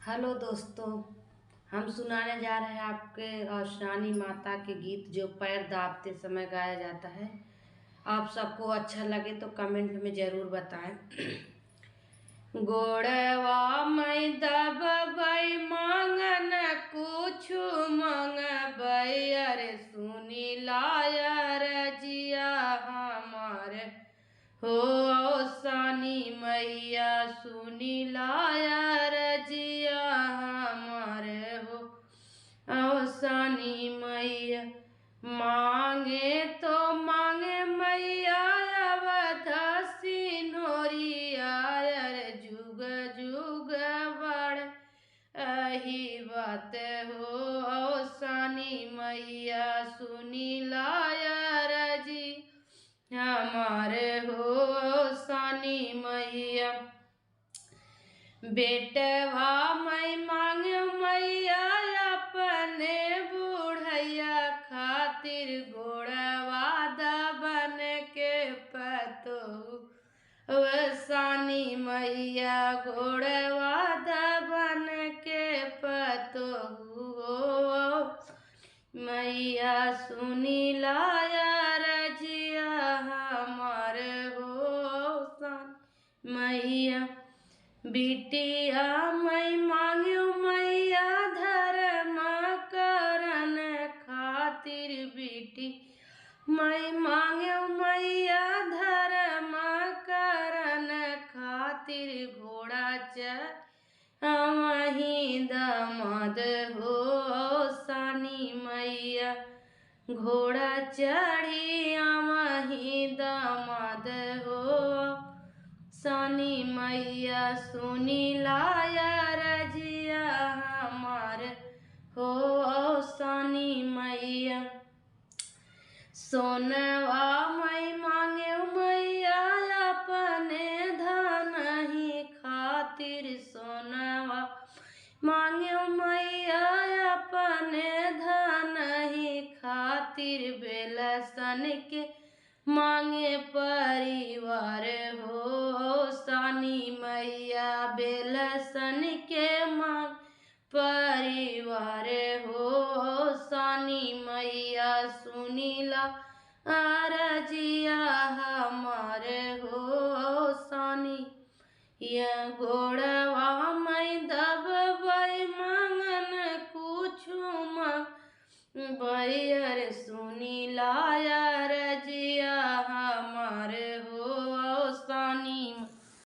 Hello दोस्तों। हम सुनाने जा रहे हैं आपके रोशनी माता के गीत जो पैर दाबते समय गाया जाता है। आप सबको अच्छा लगे तो कमेंट में ज़रूर बताएं। गोड़वा मैं दबबै मांगन कुछु मंगबै, अरे सुनी लायर जिया हमारे हो सानी मैया, सुनी लायर जिया हमारे हो सानी मैया। मांगे तो मांगे मैया अवध सिनोरिया, अरे जुग जुग बड़ अही बात हो सानी मैया, सुनी लायर जी हमारे हो सानी मैया। बेटवा मैं मांग मैया अपने बुढ़ैया खातिर, गोड़वा दबन के पतो सानी मैया, गोड़वा दबन के पतो मैया, सुनी लायर जिया हमारे हो सान मैया। बिटिया मैं मांगू मैया धर्म करन खातिर, बिटी मैं मांगू मैया धर्म करन खातिर, घोड़ा वही दामाद हो सानी मैया, घोड़ा चढ़ी वही दामाद हो सानी मैया, सुनी लायर जिया हमार हो सानी मैया। सोनवा मैं मांगे मैया अपने धन ही खातिर, सोनवा मांगे मैया अपने धन ही खातिर, बेलसन के मांगे परिवार हो सानी मैया, बेलसन के मांग परिवार हो सानी मैया, सुनीला अरजिया हमारे हो सानी या। गोड़वा मैं दबबै मांगन कुछु मंगबै, अरे सुनी लाया